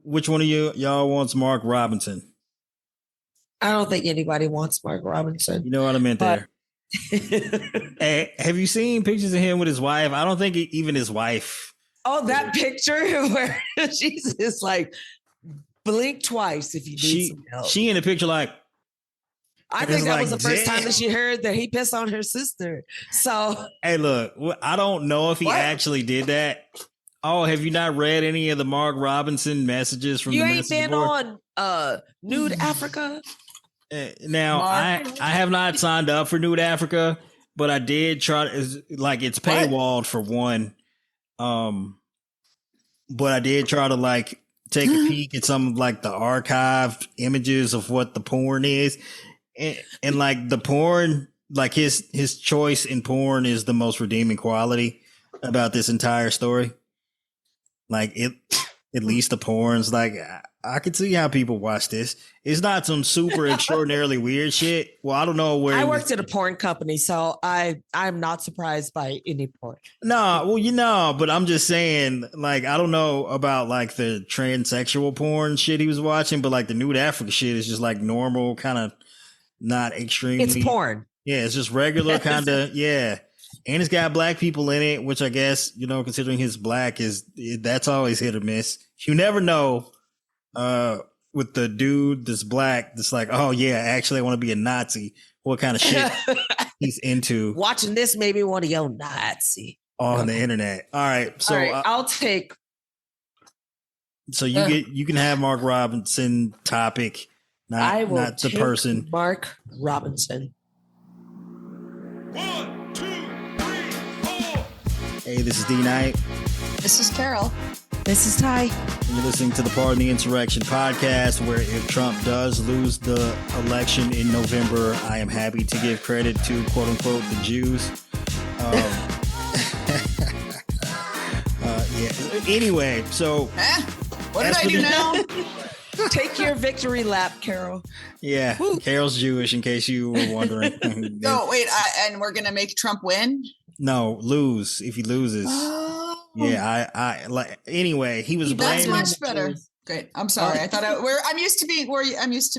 which one of y'all wants Mark Robinson? I don't think anybody wants Mark Robinson. You know what I meant there. Hey, have you seen pictures of him with his wife? I don't think even his wife. Oh, that picture where she's just like, blink twice if you need some help. She in the picture like. I think that was the first time that she heard that he pissed on her sister. So, hey, look, I don't know if he actually did that. Oh, have you not read any of the Mark Robinson messages from the message board? You ain't been on Nude Africa? Now, Mark. I have not signed up for Nude Africa, but I did try to, like, it's paywalled for one. But I did try to, like, take a peek at some of, like, the archived images of what the porn is. And like the porn, like his choice in porn is the most redeeming quality about this entire story. Like at least the porn's like, I could see how people watch this. It's not some super extraordinarily weird shit. Well, I don't know where. I worked at a porn company, so I'm not surprised by any porn. No, well, but I'm just saying, like, I don't know about like the transsexual porn shit he was watching, but like the Nude Africa shit is just like normal kind of. Not extremely. It's porn. Yeah, it's just regular kind of. Yeah, and it's got black people in it, which I guess considering his black that's always hit or miss. You never know. With the dude that's black, that's like, oh yeah, actually I want to be a Nazi. What kind of shit he's into? Watching this made me want to go Nazi on the internet. All right, so I'll take. So you can have Mark Robinson topic. Not the person. Mark Robinson. 1, 2, 3, 4. Hey, this is D Night. This is Carol. This is Ty. You're listening to the Pardon the Insurrection podcast, where if Trump does lose the election in November, I am happy to give credit to quote unquote the Jews. Yeah. Anyway, so what did I do now? Take your victory lap, Carol. Yeah, woo. Carol's Jewish, in case you were wondering. No, wait, and we're gonna make Trump win? No, lose if he loses. Oh. Yeah, I like. Anyway, he was blaming. That's much better. Great. I'm sorry. I thought I'm used to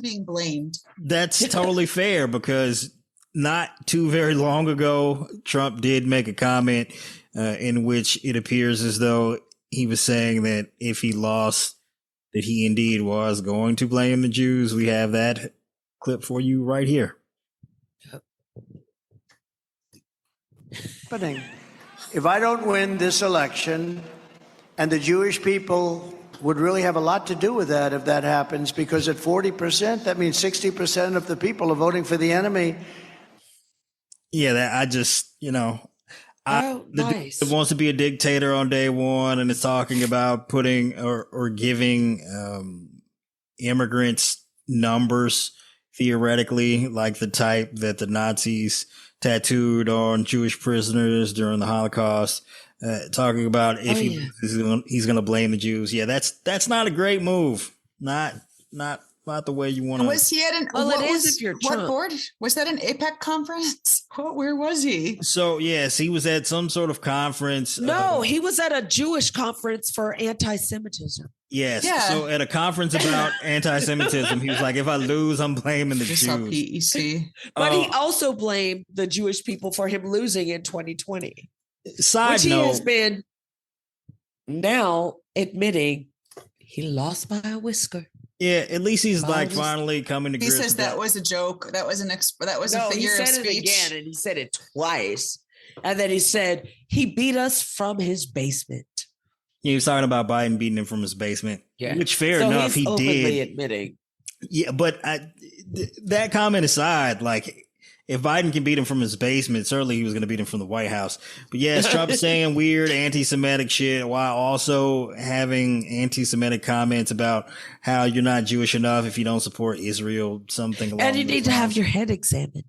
being blamed. That's totally fair, because not too very long ago, Trump did make a comment in which it appears as though he was saying that if he lost, that he indeed was going to blame the Jews. We have that clip for you right here. If I don't win this election, and the Jewish people would really have a lot to do with that if that happens, because at 40%, that means 60% of the people are voting for the enemy. Yeah, that I just, nice. It wants to be a dictator on day one, and it's talking about putting or giving immigrants numbers, theoretically, like the type that the Nazis tattooed on Jewish prisoners during the Holocaust. Talking about if he's going to blame the Jews. Yeah, that's not a great move. Not the way you want to. Was he at an? Well, it is if you're Trump. What board was that? An APEC conference? Where was he? So yes, he was at some sort of conference. No, he was at a Jewish conference for anti-Semitism. Yes. Yeah. So at a conference about anti-Semitism, he was like, "If I lose, I'm blaming the Jews." PEC. But he also blamed the Jewish people for him losing in 2020. Side note, he has been now admitting he lost by a whisker. Yeah, at least he's like finally coming to grips. He says that was a joke. That was a figure of speech. He said it again, and he said it twice. And then he said he beat us from his basement. He was talking about Biden beating him from his basement. Yeah, which fair enough, he did. Admitting. Yeah, but that comment aside, like, if Biden can beat him from his basement, certainly he was going to beat him from the White House. But yes, Trump's saying weird anti-Semitic shit while also having anti-Semitic comments about how you're not Jewish enough if you don't support Israel, something along and you need to have your head examined.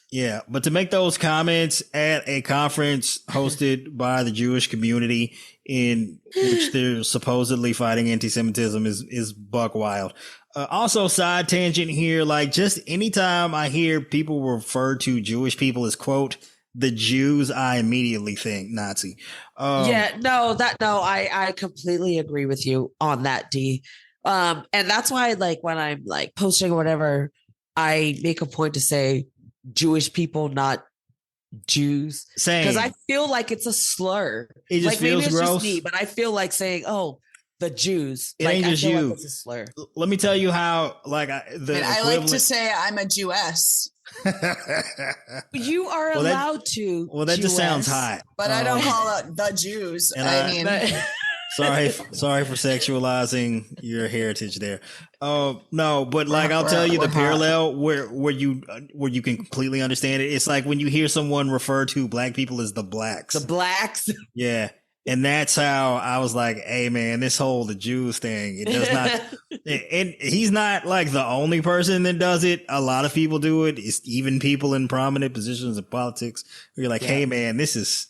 Yeah, but to make those comments at a conference hosted by the Jewish community in which they're supposedly fighting anti-Semitism is buck wild. Also, side tangent here, like just anytime I hear people refer to Jewish people as, quote, the Jews, I immediately think Nazi. I completely agree with you on that, D. And that's why, like, when I'm like posting or whatever, I make a point to say Jewish people, not Jews, Same. because I feel like it's a slur. It just like maybe feels it's gross. just me, but I feel like saying, "Oh, the Jews." It like ain't I just feel you. like it's a slur. Let me tell you how, like, I like to say I'm a Jewess, You are Well, that- allowed to. well, that just sounds Jewess. hot. but I don't call it the Jews. and I mean, sorry for sexualizing your heritage there. No, but like I'll tell you the we're hot. parallel where you can completely understand it. It's like when you hear someone refer to black people as the blacks. The blacks. Yeah. And that's how I was like, hey man, this whole the Jews thing, it does not and he's not like the only person that does it. A lot of people do it. It's even people in prominent positions in politics where you're like, hey man, this is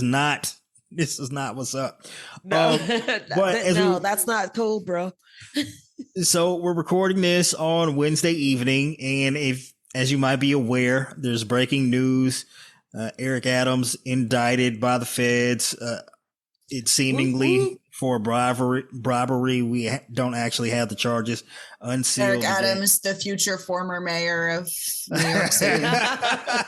not what's up. No, but that's not cool, bro. So we're recording this on Wednesday evening, and as you might be aware, there's breaking news. Eric Adams indicted by the feds. It seemingly for bribery. We don't actually have the charges unsealed. Eric Adams, the future former mayor of New York City. Yeah,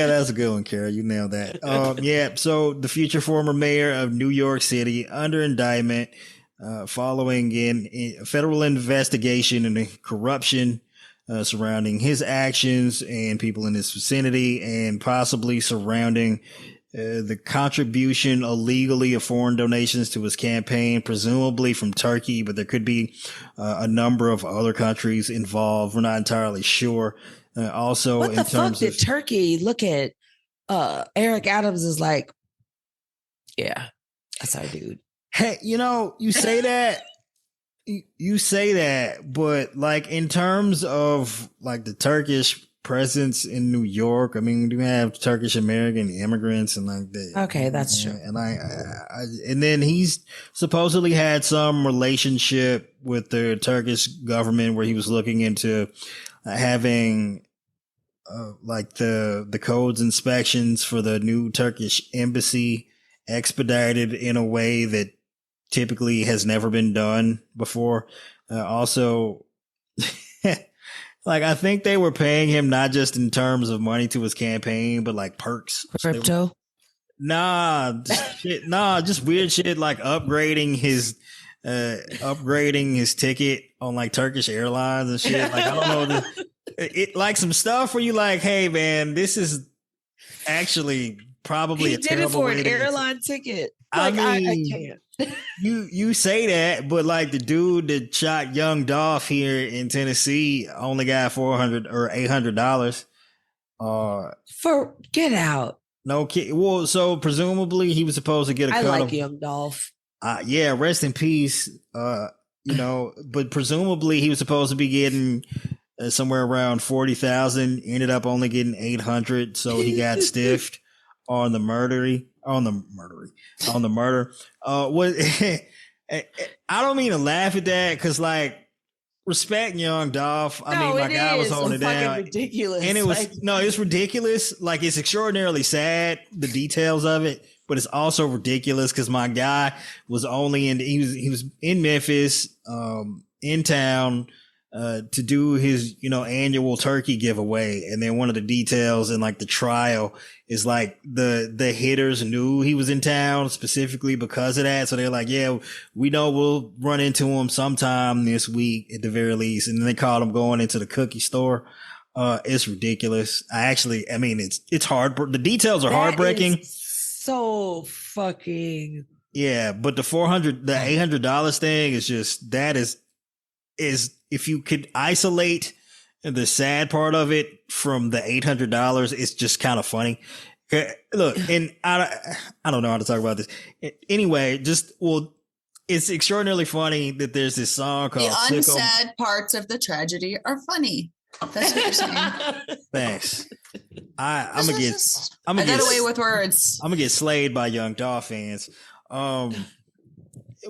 that's a good one, Kara. You nailed that. So the future former mayor of New York City under indictment following a federal investigation into corruption surrounding his actions and people in his vicinity, and possibly surrounding the contribution illegally of foreign donations to his campaign, presumably from Turkey, but there could be a number of other countries involved. We're not entirely sure. Also, what in the terms fuck of did Turkey look at? Eric Adams is like, yeah, that's our dude. hey, you say that. You say that, but like in terms of like the Turkish presence in New York, I mean, we do have Turkish American immigrants and like that. Okay, that's true. And and then he's supposedly had some relationship with the Turkish government where he was looking into having like the codes inspections for the new Turkish embassy expedited in a way that typically has never been done before. Also, like I think they were paying him not just in terms of money to his campaign, but like perks. Crypto. Just weird shit like upgrading his ticket on like Turkish Airlines and shit. Like I don't know, it like some stuff where you like, hey man, this is actually probably He a did it terrible for way an to airline ticket. I Like I mean, can't. You say that, but like the dude that shot young Dolph here in Tennessee only got $400 or $800. For get out. No kid. Well, so presumably he was supposed to get a cut. I like young Dolph. Yeah, rest in peace. But presumably he was supposed to be getting somewhere around 40,000. Ended up only getting 800, so he got stiffed on the murder. I don't mean to laugh at that because, like, respect young Dolph. I mean, my guy was holding it down. Ridiculous. And it was it's ridiculous. Like, it's extraordinarily sad, the details of it, but it's also ridiculous because my guy was he was in Memphis, in town, to do his, annual turkey giveaway. And then one of the details in like the trial is like the hitters knew he was in town specifically because of that. So they're like, yeah, we know we'll run into him sometime this week at the very least. And then they caught him going into the cookie store. It's ridiculous. It's hard. The details are heartbreaking. So fucking. Yeah. But the $800 thing is just, that is if you could isolate the sad part of it from the $800, it's just kind of funny. Look, and I don't know how to talk about this. Anyway, it's extraordinarily funny that there's this song called The unsaid parts of the tragedy are funny. That's what you're saying. Thanks. I got away with words. I'm gonna get slayed by young Dolph fans.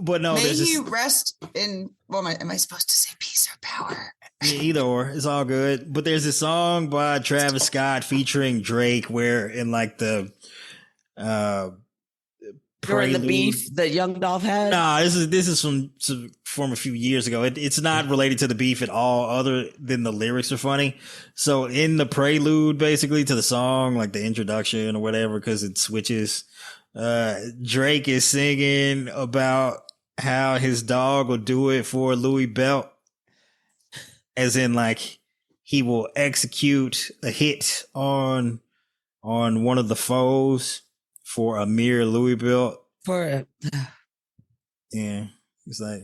But no, may he rest in. Well, am I supposed to say peace or power? Yeah, either or, it's all good. But there's a song by Travis Scott featuring Drake where in like the During the prelude. beef that Young Dolph had. Nah, this is from a few years ago. It's not related to the beef at all, other than the lyrics are funny. So in the prelude, basically to the song, like the introduction or whatever, because it switches. Drake is singing about how his dog will do it for Louis Belt, as in like he will execute a hit on one of the foes for a mere Louis Belt. Yeah, it's like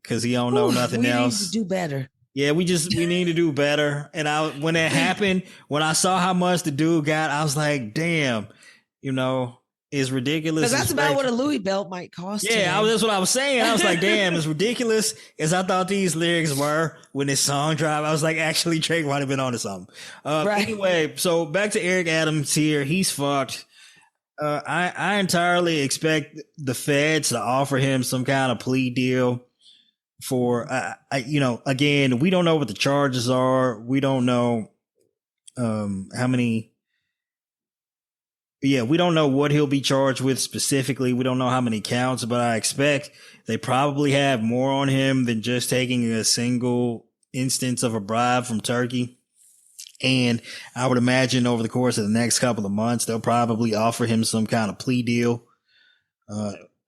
because he don't know nothing else. We need to do better. Yeah, we need to do better. And when it happened, when I saw how much the dude got, I was like, damn, it's ridiculous. Because that's about what a Louis belt might cost. Yeah, that's what I was saying. I was like, damn, it's ridiculous. As I thought these lyrics were when this song dropped. I was like, actually, Drake might have been onto something. Right. Anyway, so back to Eric Adams here. He's fucked. I entirely expect the feds to offer him some kind of plea deal for, again, we don't know what the charges are. We don't know how many. Yeah, we don't know what he'll be charged with specifically. We don't know how many counts, but I expect they probably have more on him than just taking a single instance of a bribe from Turkey. And I would imagine over the course of the next couple of months, they'll probably offer him some kind of plea deal.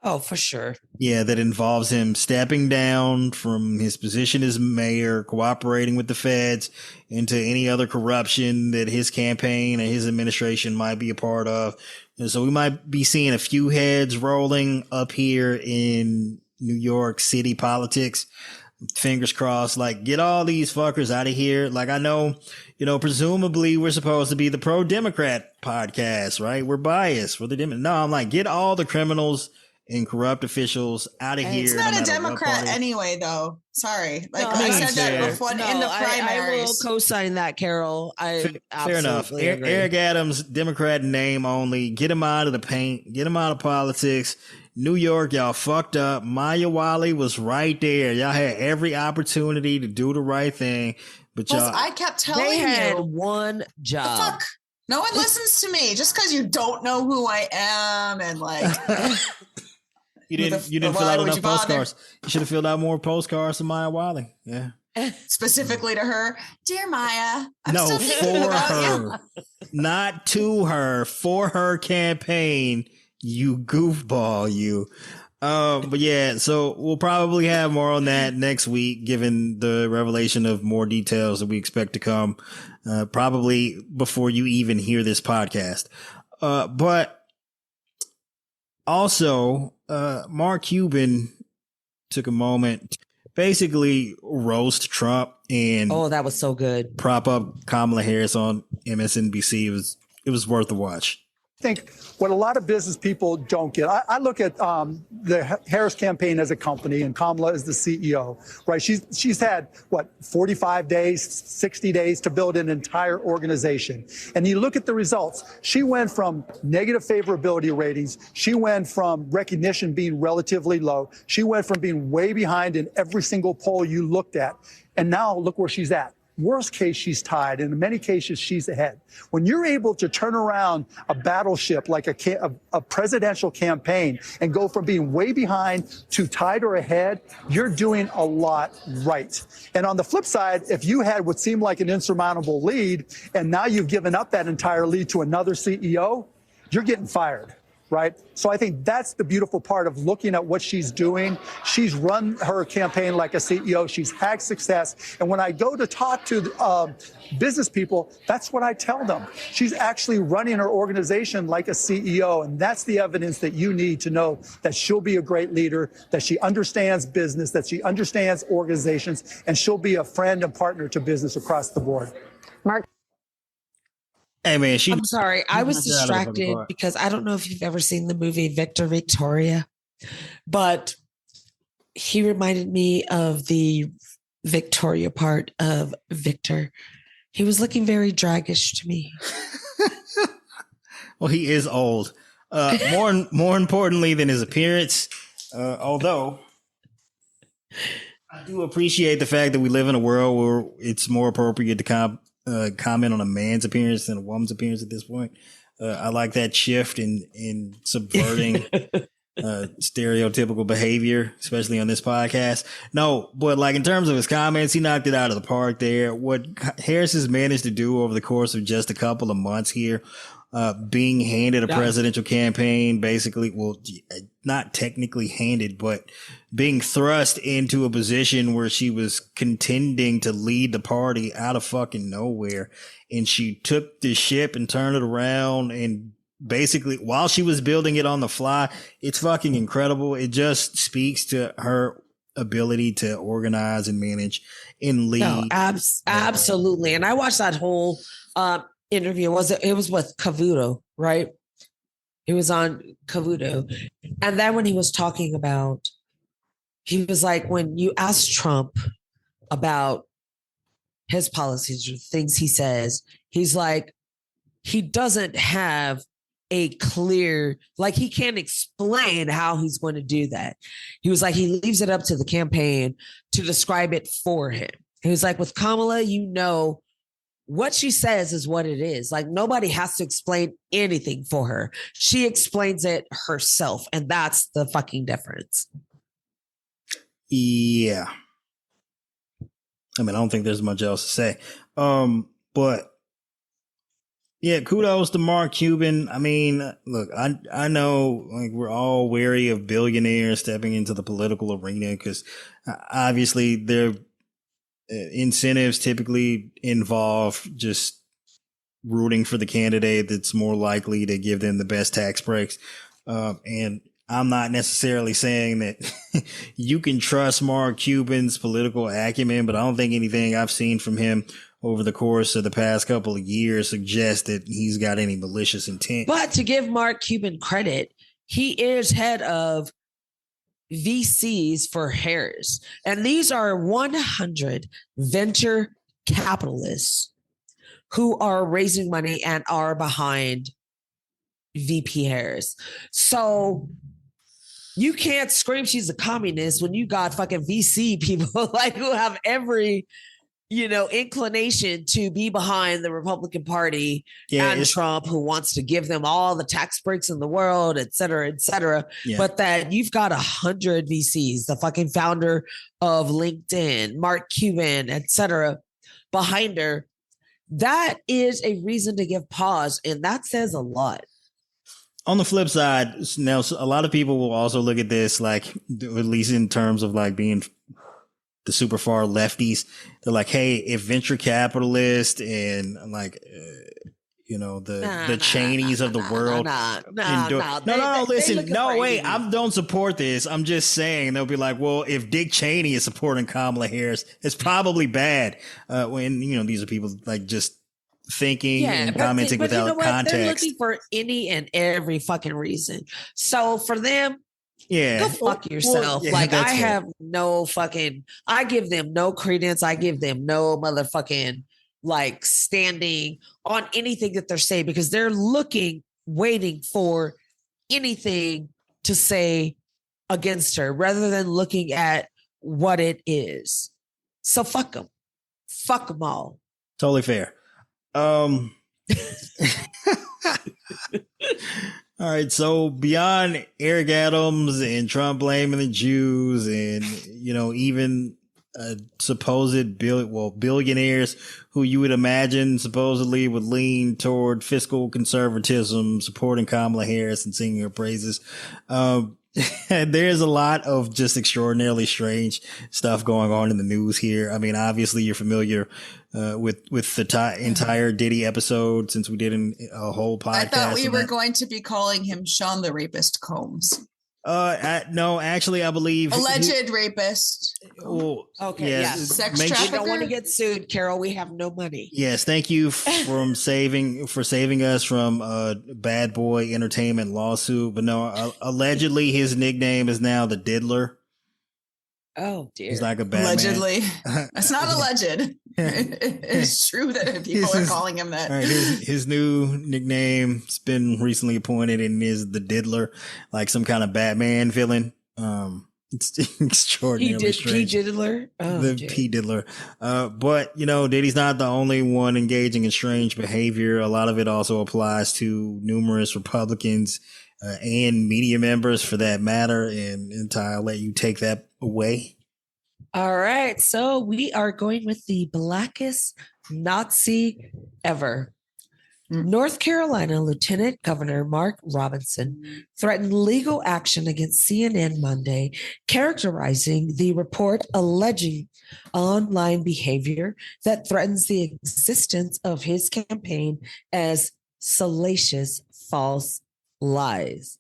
Oh, for sure. Yeah, that involves him stepping down from his position as mayor, cooperating with the feds into any other corruption that his campaign and his administration might be a part of. And so we might be seeing a few heads rolling up here in New York City politics. Fingers crossed, like get all these fuckers out of here. Like I know, presumably we're supposed to be the pro-Democrat podcast, right? We're biased for the Democrat. No, I'm like, get all the criminals and corrupt officials out of here. It's not a Democrat anyway, though. Sorry. Like I said that before in the primaries. I will co-sign that, Carol. Fair enough. Agree. Eric Adams, Democrat name only. Get him out of the paint. Get him out of politics. New York, y'all fucked up. Maya Wiley was right there. Y'all had every opportunity to do the right thing. But y'all, I kept telling they had you. one job. The fuck? No one listens to me just because you don't know who I am and like. You didn't fill out enough postcards. You should have filled out more postcards to Maya Wiley. Yeah. Specifically to her. Dear Maya. I'm no, still thinking for about her. Not to her. For her campaign. You goofball, you. But yeah, so we'll probably have more on that next week, given the revelation of more details that we expect to come, probably before you even hear this podcast. But also, Mark Cuban took a moment to basically roast Trump and that was so good. Prop up Kamala Harris on MSNBC. It was worth the watch. I think what a lot of business people don't get, I look at the Harris campaign as a company and Kamala as the CEO, right? She's had, 45 days, 60 days to build an entire organization. And you look at the results. She went from negative favorability ratings. She went from recognition being relatively low. She went from being way behind in every single poll you looked at. And now look where she's at. Worst case, she's tied. And in many cases, she's ahead. When you're able to turn around a battleship like a presidential campaign and go from being way behind to tied or ahead, you're doing a lot right. And on the flip side, if you had what seemed like an insurmountable lead, and now you've given up that entire lead to another CEO, you're getting fired. Right. So I think that's the beautiful part of looking at what she's doing. She's run her campaign like a CEO. She's had success. And when I go to talk to business people, that's what I tell them. She's actually running her organization like a CEO. And that's the evidence that you need to know that she'll be a great leader, that she understands business, that she understands organizations, and she'll be a friend and partner to business across the board. Mark. Hey man, I'm sorry. I was distracted because I don't know if you've ever seen the movie Victor Victoria, but he reminded me of the Victoria part of Victor. He was looking very draggish to me. Well, he is old. More importantly than his appearance, although I do appreciate the fact that we live in a world where it's more appropriate to comment on a man's appearance than a woman's appearance at this point. I like that shift in subverting stereotypical behavior, especially on this podcast. No, but like in terms of his comments, he knocked it out of the park there. What Harris has managed to do over the course of just a couple of months here, being handed a presidential campaign, basically, well, not technically handed, but being thrust into a position where she was contending to lead the party out of fucking nowhere. And she took the ship and turned it around, and basically while she was building it on the fly, it's fucking incredible. It just speaks to her ability to organize and manage and lead. No, absolutely. And I watched that whole interview. It was with Cavuto, right? It was on Cavuto. And then when he was talking about, he was like, when you ask Trump about his policies or things he says, he's like, he doesn't have a clear, like he can't explain how he's going to do that. He was like, he leaves it up to the campaign to describe it for him. He was like, with Kamala, you know, what she says is what it is. Like nobody has to explain anything for her. She explains it herself. And that's the fucking difference. Yeah. I mean, I don't think there's much else to say. But yeah, kudos to Mark Cuban. I mean, look, I know like we're all wary of billionaires stepping into the political arena because obviously their incentives typically involve just rooting for the candidate that's more likely to give them the best tax breaks. And I'm not necessarily saying that you can trust Mark Cuban's political acumen, but I don't think anything I've seen from him over the course of the past couple of years suggests that he's got any malicious intent. But to give Mark Cuban credit, he is head of VCs for Harris. And these are 100 venture capitalists who are raising money and are behind VP Harris. So you can't scream she's a communist when you got fucking VC people like who have every, you know, inclination to be behind the Republican Party and Trump, who wants to give them all the tax breaks in the world, et cetera, et cetera. Yeah. But that you've got 100 VCs, the fucking founder of LinkedIn, Mark Cuban, et cetera, behind her. That is a reason to give pause. And that says a lot. On the flip side, now a lot of people will also look at this like, at least in terms of like being the super far lefties. They're like, hey, if venture capitalists and like, you know, the Cheneys of the world. I don't support this. I'm just saying they'll be like, well, if Dick Cheney is supporting Kamala Harris, it's probably bad. When, you know, these are people like just thinking and commenting without context. They're looking for any and every fucking reason. So for them, go fuck yourself. Like I have no fucking, I give them no credence. I give them no motherfucking like standing on anything that they're saying because they're waiting for anything to say against her rather than looking at what it is. So fuck them. Fuck them all. Totally fair. All right, so beyond Eric Adams and Trump blaming the Jews and, you know, even supposed billionaires who you would imagine supposedly would lean toward fiscal conservatism, supporting Kamala Harris and singing her praises. There's a lot of just extraordinarily strange stuff going on in the news here. I mean, obviously you're familiar with the entire Diddy episode since we did a whole podcast. I thought we were going to be calling him Sean the Rapist Combs. No, actually, I believe alleged rapist. Oh, okay, yes. Yeah. Sex trafficker. We don't want to get sued, Carol. We have no money. Yes, thank you for saving us from Bad Boy Entertainment lawsuit. But no, allegedly his nickname is now the Diddler. Oh dear, he's like a bad allegedly. It's not alleged. It's true that people are calling him that. All right, his new nickname's been recently appointed and is the Diddler, like some kind of Batman villain. It's P. extraordinarily strange. Diddler. Oh, The Jay. P Diddler. But Diddy's not the only one engaging in strange behavior. A lot of it also applies to numerous Republicans and media members for that matter. And Ty, I'll let you take that away. All right. So we are going with the blackest Nazi ever. North Carolina Lieutenant Governor Mark Robinson threatened legal action against CNN Monday, characterizing the report alleging online behavior that threatens the existence of his campaign as salacious false lies.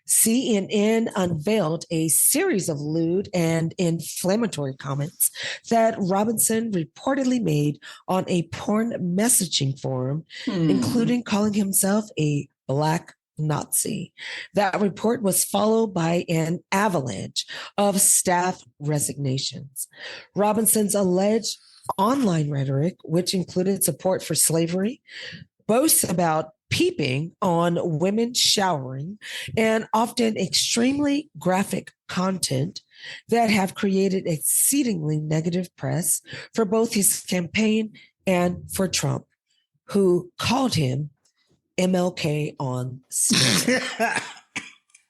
CNN unveiled a series of lewd and inflammatory comments that Robinson reportedly made on a porn messaging forum, including calling himself a black Nazi. That report was followed by an avalanche of staff resignations. Robinson's alleged online rhetoric, which included support for slavery, boasts about peeping on women showering, and often extremely graphic content that have created exceedingly negative press for both his campaign and for Trump, who called him MLK on steroids.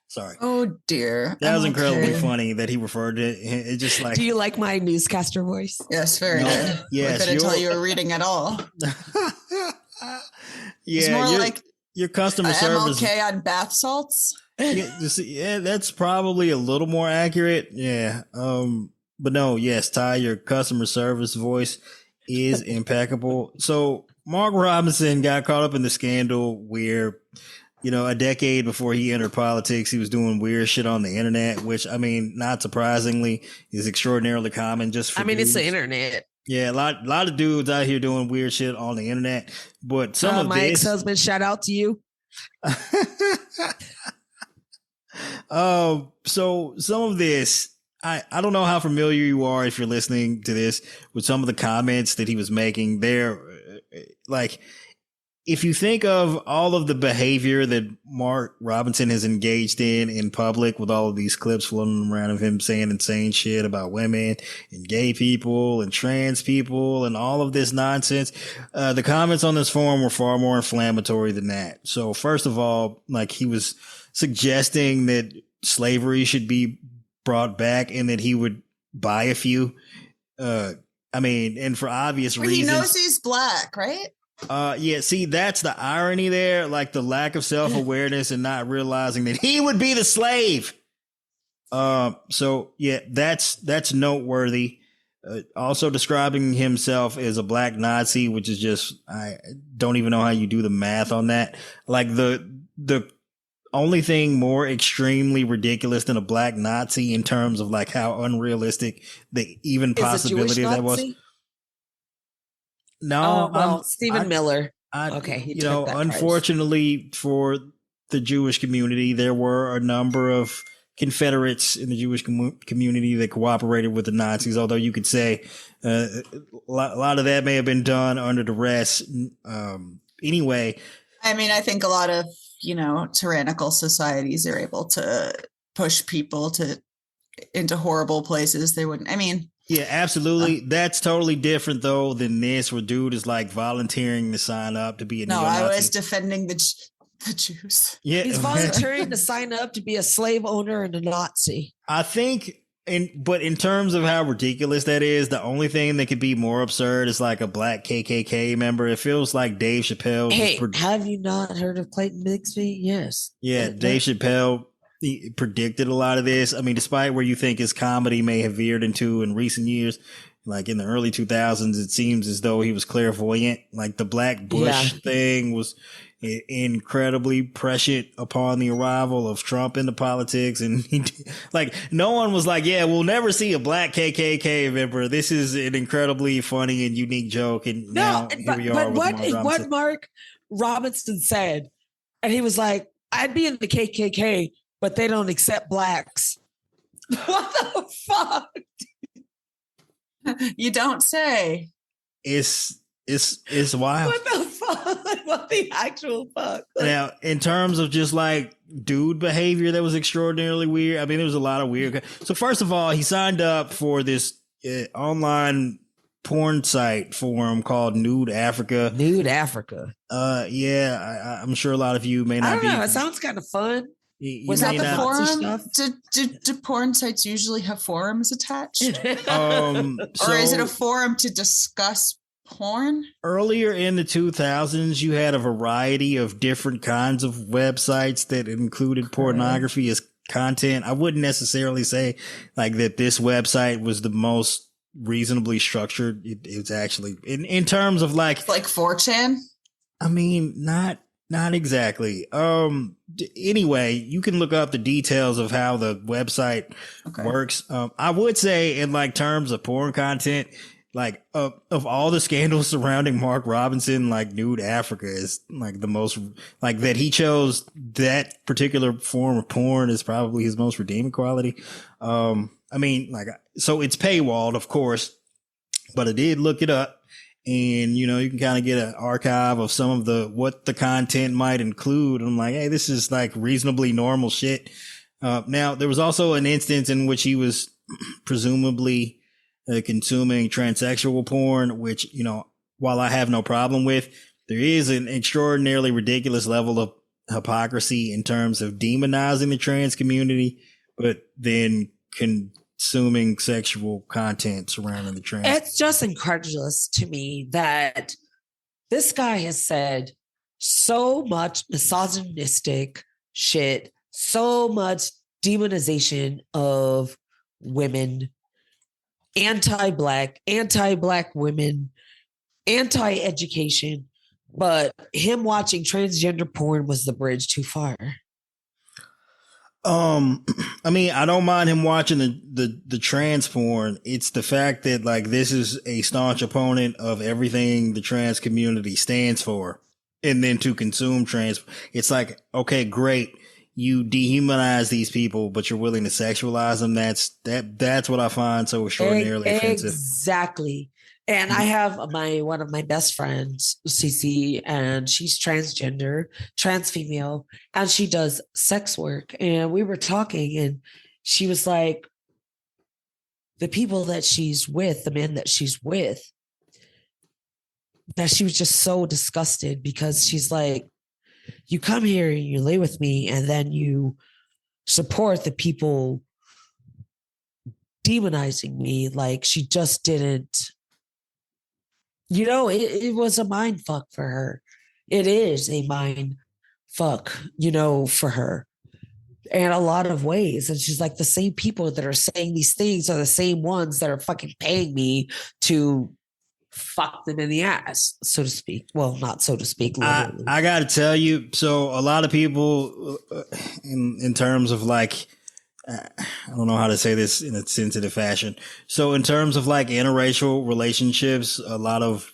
Sorry. Oh dear. That was Okay. incredibly funny that he referred to it. It's just like, Do you like my newscaster voice? Yes, very No, good. yes, I couldn't tell you're- you were reading at all. yeah, It's more your, like your customer service. MLK on bath salts. Yeah, that's probably a little more accurate. Yeah. But no, yes, Ty, your customer service voice is impeccable. So Mark Robinson got caught up in the scandal where, a decade before he entered politics, he was doing weird shit on the internet, which, I mean, not surprisingly, is extraordinarily common just for I mean, it's the dudes. internet. Yeah, a lot of dudes out here doing weird shit on the internet. But some of my this, ex-husband, shout out to you. so some of this, I don't know how familiar you are if you're listening to this with some of the comments that he was making there. Like, if you think of all of the behavior that Mark Robinson has engaged in public with all of these clips floating around of him saying insane shit about women and gay people and trans people and all of this nonsense, the comments on this forum were far more inflammatory than that. So first of all, like, he was suggesting that slavery should be brought back and that he would buy a few. I mean, and for obvious Well, reasons. he knows he's black, right? Yeah, see, that's the irony there, like the lack of self-awareness and not realizing that he would be the slave. So yeah, that's noteworthy. Also describing himself as a black Nazi, which is just, I don't even know how you do the math on that. Like the only thing more extremely ridiculous than a black Nazi in terms of like how unrealistic the even possibility of that was. No, Stephen Miller. I, Okay, he you took know, that prize. unfortunately for the Jewish community, there were a number of Confederates in the Jewish community that cooperated with the Nazis. Although you could say a lot of that may have been done under duress. Anyway, I mean, I think a lot of tyrannical societies are able to push people into horrible places. They wouldn't. I mean. Yeah, absolutely. That's totally different though than this, where dude is like volunteering to sign up to be a neo-Nazi. No, I was defending the Jews. Yeah, He's volunteering to sign up to be a slave owner and a Nazi. I think, but in terms of how ridiculous that is, the only thing that could be more absurd is like a black KKK member. It feels like Dave Chappelle. Hey, have you not heard of Clayton Bigsby? Yes. Yeah, Dave Chappelle. He predicted a lot of this. I mean, despite where you think his comedy may have veered into in recent years, like in the early 2000s, it seems as though he was clairvoyant. Like the Black Bush thing was incredibly prescient upon the arrival of Trump into politics. And like, no one was like, yeah, we'll never see a black KKK member. This is an incredibly funny and unique joke. And now here we are. But what Mark Robinson said, and he was like, I'd be in the KKK, but they don't accept blacks. What the fuck? You don't say. It's wild. What the fuck? What the actual fuck? Now, in terms of just like dude behavior that was extraordinarily weird. I mean, there was a lot of weird. So first of all, he signed up for this online porn site forum called Nude Africa. Nude Africa. Yeah, I'm sure a lot of you may not I don't be. know. It sounds kind of fun. Was that the Nazi forum? stuff? Do porn sites usually have forums attached? So Or is it a forum to discuss porn? earlier in the 2000s, you had a variety of different kinds of websites that included pornography as content. I wouldn't necessarily say like that this website was the most reasonably structured. It's actually in terms of like 4chan. I mean, not exactly. Anyway, you can look up the details of how the website works. I would say in like terms of porn content, like of all the scandals surrounding Mark Robinson, like Nude Africa is like the most like that he chose that particular form of porn is probably his most redeeming quality. I mean, like, so it's paywalled, of course, but I did look it up. And, you know, you can kind of get an archive of some of what the content might include. I'm like, hey, this is like reasonably normal shit. Now, there was also an instance in which he was presumably consuming transsexual porn, which, you know, while I have no problem with, there is an extraordinarily ridiculous level of hypocrisy in terms of demonizing the trans community, but then consuming sexual content surrounding the trans. It's just incredulous to me that this guy has said so much misogynistic shit, so much demonization of women, anti-black women, anti-education, but him watching transgender porn was the bridge too far. I mean, I don't mind him watching the trans porn. It's the fact that like this is a staunch opponent of everything the trans community stands for. And then to consume trans, it's like, okay, great. You dehumanize these people, but you're willing to sexualize them. That's what I find so extraordinarily offensive. Exactly. And I have one of my best friends, Cece, and she's transgender, trans female, and she does sex work. And we were talking, and she was like, the people that she's with, the men that she's with, that she was just so disgusted because she's like, you come here and you lay with me, and then you support the people demonizing me. Like she just didn't. You know, it was a mind fuck for her. It is a mind fuck, you know, for her in a lot of ways. And she's like, the same people that are saying these things are the same ones that are fucking paying me to fuck them in the ass, so to speak. Well, not so to speak. Literally. I got to tell you, so a lot of people in terms of like, I don't know how to say this in a sensitive fashion. So in terms of like interracial relationships, a lot of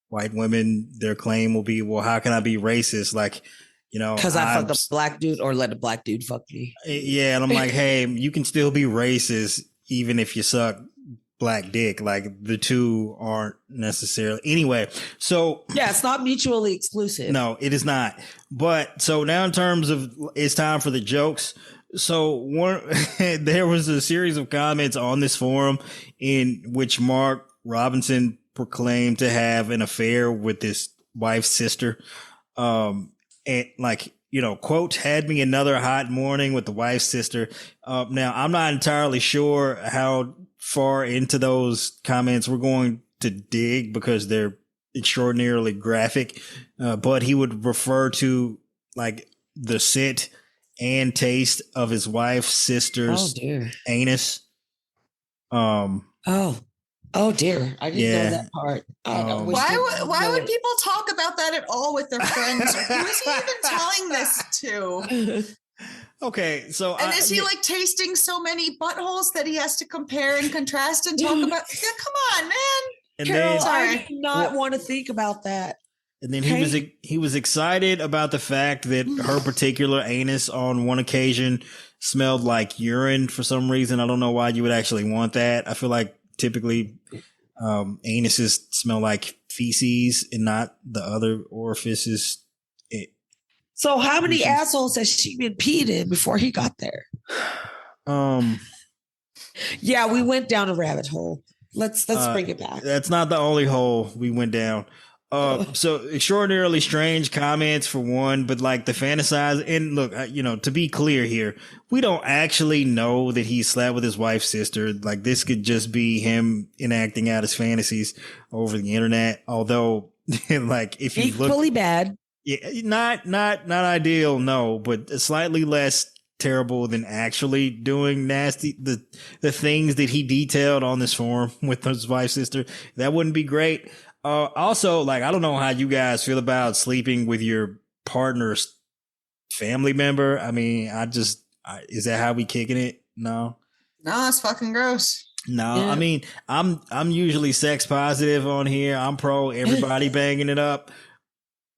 white women, their claim will be, well, how can I be racist? Like, you know, because I fucked a black dude or let a black dude fuck me. Yeah. And I'm like, hey, you can still be racist even if you suck black dick. Like the two aren't necessarily. Anyway, so. Yeah, it's not mutually exclusive. No, it is not. But so now in terms of it's time for the jokes. So there was a series of comments on this forum in which Mark Robinson proclaimed to have an affair with his wife's sister. And like, you know, quote, had me another hot morning with the wife's sister. Now, I'm not entirely sure how far into those comments we're going to dig because they're extraordinarily graphic. But he would refer to like the scent and taste of his wife's sister's anus. Oh dear, I didn't know that part. Why would people talk about that at all with their friends? Who is he even telling this to? Okay, so and is he like tasting so many buttholes that he has to compare and contrast and talk about? Yeah, come on, man. And Carol, then, I do not want to think about that. And then he was excited about the fact that her particular anus on one occasion smelled like urine for some reason. I don't know why you would actually want that. I feel like typically anuses smell like feces and not the other orifices So how many assholes has she been peed in before he got there? Yeah, we went down a rabbit hole. Let's bring it back. That's not the only hole we went down. So extraordinarily strange comments for one, but like the fantasize and look, to be clear here, we don't actually know that he slept with his wife's sister. Like this could just be him enacting out his fantasies over the internet. Although, like if you look equally bad, yeah, not ideal, no, but slightly less terrible than actually doing nasty the things that he detailed on this forum with his wife's sister. That wouldn't be great. Also, like, I don't know how you guys feel about sleeping with your partner's family member. I mean, is that how we kicking it? No, it's fucking gross. No, Yeah. I mean, I'm usually sex positive on here. I'm pro everybody banging it up,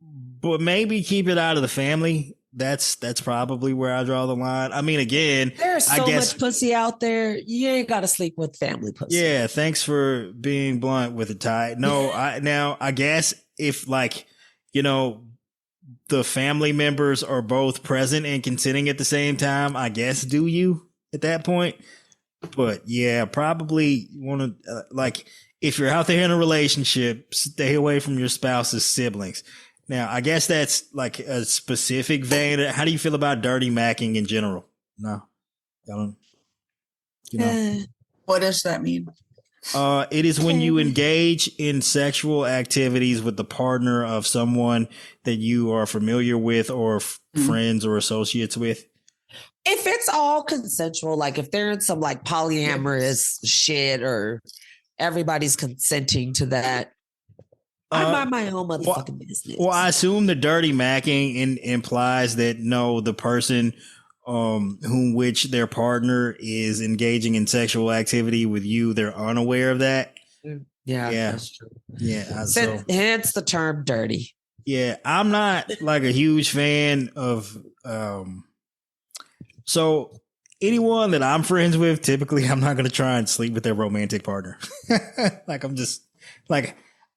but maybe keep it out of the family. That's probably where I draw the line. I mean, again, there's so much pussy out there. You ain't got to sleep with family pussy. Yeah, thanks for being blunt with it, Ty. No, I guess if like, the family members are both present and consenting at the same time, I guess do you at that point? But yeah, probably want to like if you're out there in a relationship, stay away from your spouse's siblings. Now, I guess that's like a specific vein. How do you feel about dirty macking in general? No, I don't. What does that mean? It is when you engage in sexual activities with the partner of someone that you are familiar with or friends or associates with. If it's all consensual, like if they're in some like polyamorous shit or everybody's consenting to that, I mind my own motherfucking business. Well, I assume the dirty macking implies that the person which their partner is engaging in sexual activity with you, they're unaware of that. Yeah, that's true. Yeah, hence the term dirty. Yeah, I'm not like a huge fan of so anyone that I'm friends with, typically I'm not going to try and sleep with their romantic partner. Like I'm just like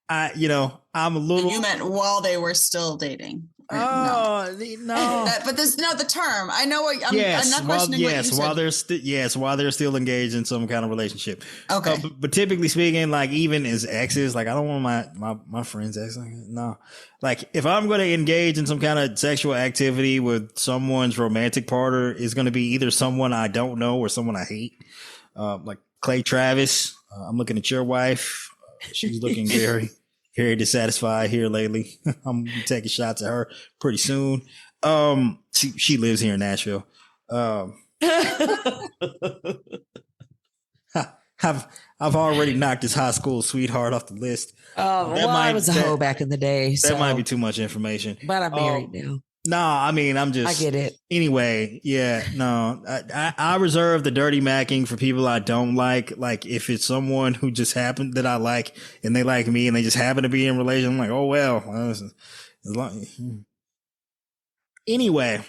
I'm a little. You meant while they were still dating. No. But the term. I know what I'm not questioning what you said. While they're still engaged in some kind of relationship. Okay. But typically speaking, like even as exes, like I don't want my friends' ex. No. Like if I'm going to engage in some kind of sexual activity with someone's romantic partner, is going to be either someone I don't know or someone I hate. Like Clay Travis. I'm looking at your wife. She's looking very dissatisfied here lately. I'm gonna be taking shots at her pretty soon. She lives here in Nashville. I've already knocked his high school sweetheart off the list. I was a hoe back in the day. That might be too much information. But I'm married now. No, I mean, I get it. Anyway, yeah, no, I reserve the dirty macking for people I don't like. Like if it's someone who just happened that I like and they like me and they just happen to be in a relation, I'm like, oh, well, anyway.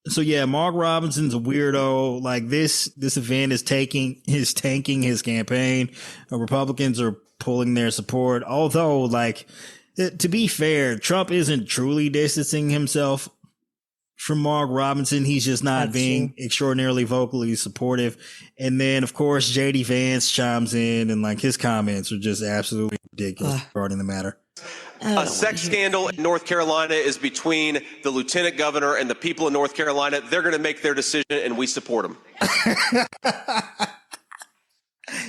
So yeah, Mark Robinson's a weirdo. Like this event is tanking his campaign. Republicans are pulling their support. Although like, to be fair, Trump isn't truly distancing himself from Mark Robinson. He's just not being extraordinarily vocally supportive. And then, of course, JD Vance chimes in and like his comments are just absolutely ridiculous regarding the matter. A sex scandal in North Carolina is between the lieutenant governor and the people of North Carolina. They're going to make their decision and we support them.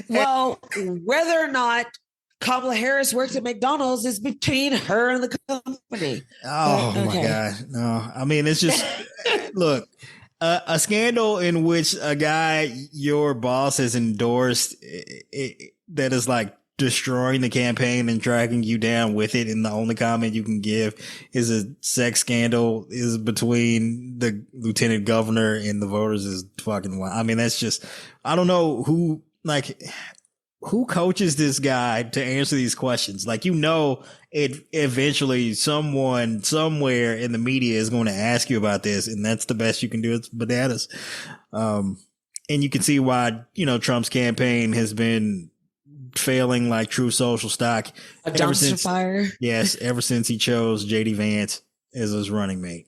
Well, whether or not Kamala Harris works at McDonald's is between her and the company. Oh my God. No, I mean, it's just, look, a scandal in which a guy your boss has endorsed that is like destroying the campaign and dragging you down with it. And the only comment you can give is a sex scandal is between the lieutenant governor and the voters is fucking wild. I mean, that's just, I don't know who coaches this guy to answer these questions? Like, it eventually someone somewhere in the media is going to ask you about this, and that's the best you can do. It's bananas. And you can see why, Trump's campaign has been failing like true social stock. A dumpster fire. Yes. Ever since he chose JD Vance as his running mate.